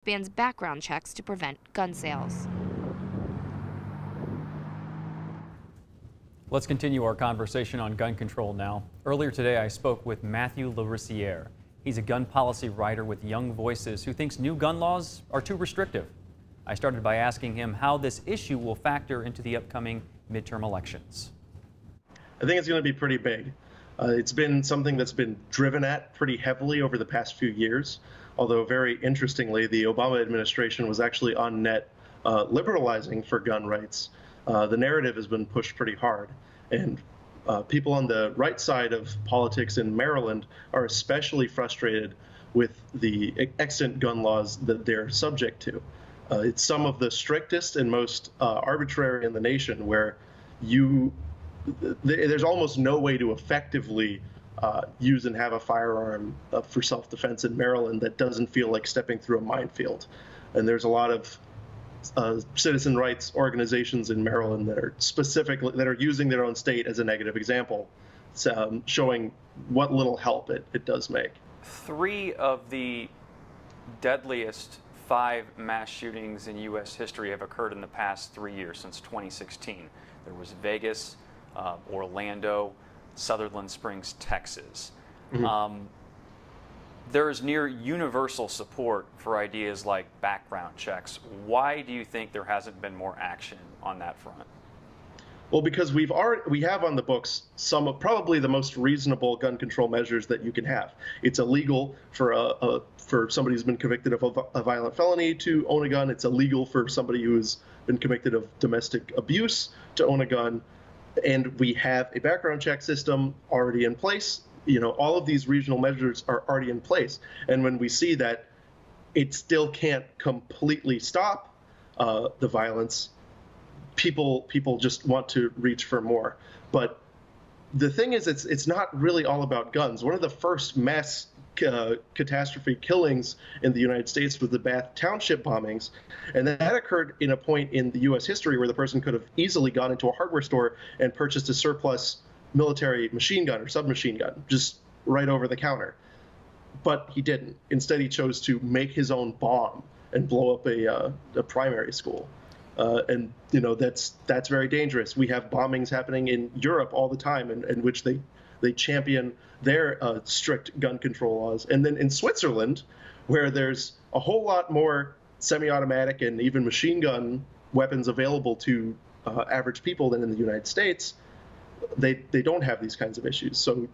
bans background checks to prevent gun sales. Let's continue our conversation on gun control now. Earlier today, I spoke with Mathew Larosiere. He's a gun policy writer with Young Voices who thinks new gun laws are too restrictive. I started by asking him how this issue will factor into the upcoming midterm elections. I think it's going to be pretty big. It's been something that's been driven at pretty heavily over the past few years, although very interestingly, the Obama administration was actually on net liberalizing for gun rights. The narrative has been pushed pretty hard, and people on the right side of politics in Maryland are especially frustrated with the extant gun laws that they're subject to. It's some of the strictest and most arbitrary in the nation, where there's almost no way to effectively use and have a firearm for self-defense in Maryland that doesn't feel like stepping through a minefield. And there's a lot of citizen rights organizations in Maryland that are using their own state as a negative example, showing what little help it does make. 3 of the deadliest 5 mass shootings in U.S. history have occurred in the past 3 years, since 2016. There was Vegas, Orlando, Sutherland Springs, Texas. Mm-hmm. There is near universal support for ideas like background checks. Why do you think there hasn't been more action on that front? Well, because we have on the books some of probably the most reasonable gun control measures that you can have. It's illegal for somebody who's been convicted of a violent felony to own a gun. It's illegal for somebody who has been convicted of domestic abuse to own a gun. And we have a background check system already in place. All of these regional measures are already in place. And when we see that it still can't completely stop the violence, people just want to reach for more. But the thing is, it's not really all about guns. One of the first mass catastrophe killings in the United States was the Bath Township bombings. And that occurred in a point in the U.S. history where the person could have easily gone into a hardware store and purchased a surplus military machine gun or submachine gun just right over the counter. But he didn't. Instead, he chose to make his own bomb and blow up a primary school. And that's very dangerous. We have bombings happening in Europe all the time, in which they champion their strict gun control laws. And then in Switzerland, where there's a whole lot more semi-automatic and even machine gun weapons available to average people than in the United States, they don't have these kinds of issues. So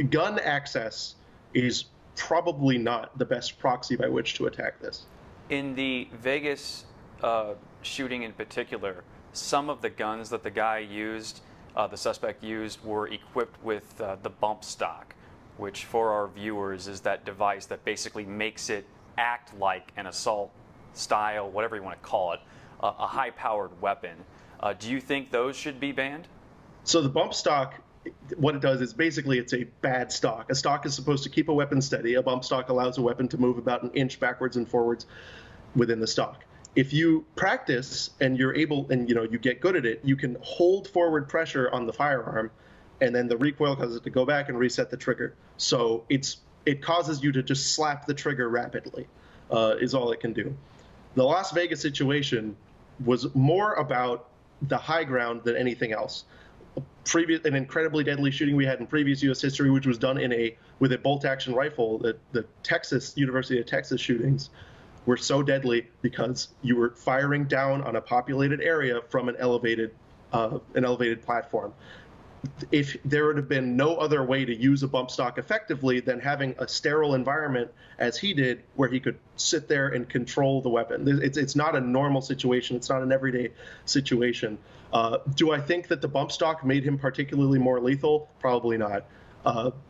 gun access is probably not the best proxy by which to attack this. In the Vegas shooting in particular, some of the guns that the suspect used, were equipped with the bump stock, which for our viewers is that device that basically makes it act like an assault style, whatever you want to call it, a high-powered weapon. Do you think those should be banned? So the bump stock, what it does is basically it's a bad stock. A stock is supposed to keep a weapon steady. A bump stock allows a weapon to move about an inch backwards and forwards within the stock. If you practice and you're able, and you get good at it, you can hold forward pressure on the firearm, and then the recoil causes it to go back and reset the trigger. So it causes you to just slap the trigger rapidly, is all it can do. The Las Vegas situation was more about the high ground than anything else. An incredibly deadly shooting we had in previous U.S. history, which was done with a bolt-action rifle, the University of Texas shootings, were so deadly because you were firing down on a populated area from an elevated platform. If there would have been no other way to use a bump stock effectively than having a sterile environment, as he did, where he could sit there and control the weapon. It's not a normal situation. It's not an everyday situation. Do I think that the bump stock made him particularly more lethal? Probably not.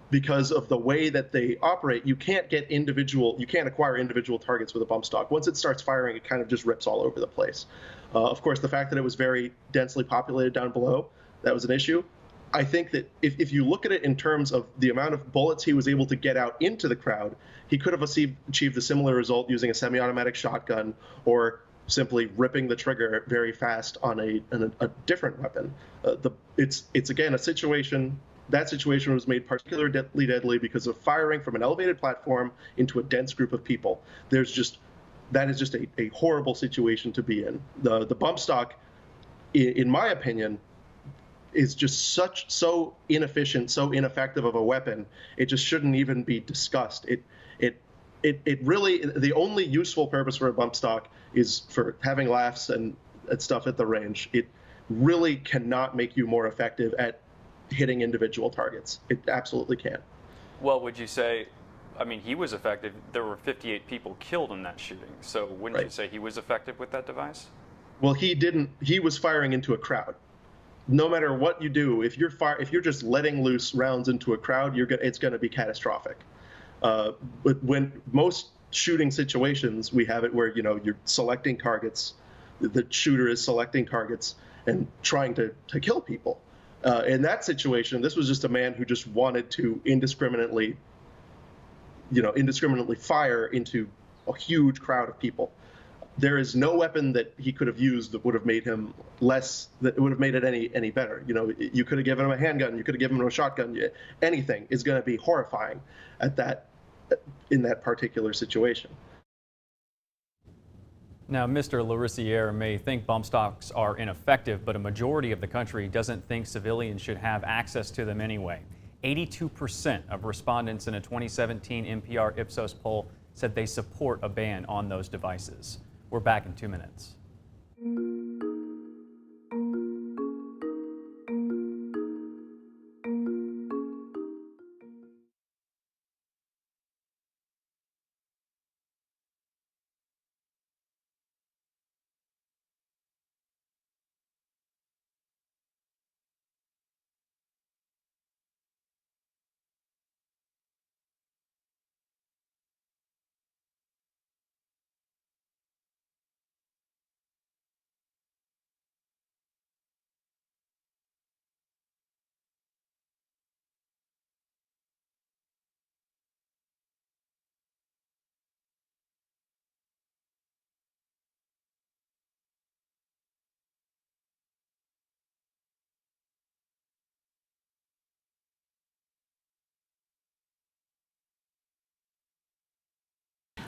Because of the way that they operate, you can't acquire individual targets with a bump stock. Once it starts firing, it kind of just rips all over the place. Of course, the fact that it was very densely populated down below, that was an issue. I think that if you look at it in terms of the amount of bullets he was able to get out into the crowd, he could have achieved a similar result using a semi-automatic shotgun or simply ripping the trigger very fast on a different weapon. It's again a situation. That situation was made particularly deadly because of firing from an elevated platform into a dense group of people. There's just that is just a horrible situation to be in. The bump stock, in my opinion, is just so inefficient, so ineffective of a weapon. It just shouldn't even be discussed. It really, the only useful purpose for a bump stock is for having laughs and stuff at the range. It really cannot make you more effective at hitting individual targets. It absolutely can't. Well, would you say, I mean, he was effective. There were 58 people killed in that shooting. So wouldn't you say he was effective with that device? Well, he didn't. He was firing into a crowd. No matter what you do, if you're just letting loose rounds into a crowd, it's going to be catastrophic. But when most shooting situations, we have it where you're selecting targets, the shooter is selecting targets and trying to kill people. In that situation, this was just a man who just wanted to indiscriminately fire into a huge crowd of people. There is no weapon that he could have used that would have made him that would have made it any better. You could have given him a handgun, you could have given him a shotgun. Anything is going to be horrifying in that particular situation. Now, Mr. Larosiere may think bump stocks are ineffective, but a majority of the country doesn't think civilians should have access to them anyway. 82% of respondents in a 2017 NPR Ipsos poll said they support a ban on those devices. We're back in 2 minutes.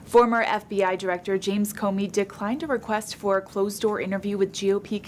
Former FBI Director James Comey declined a request for a closed-door interview with GOP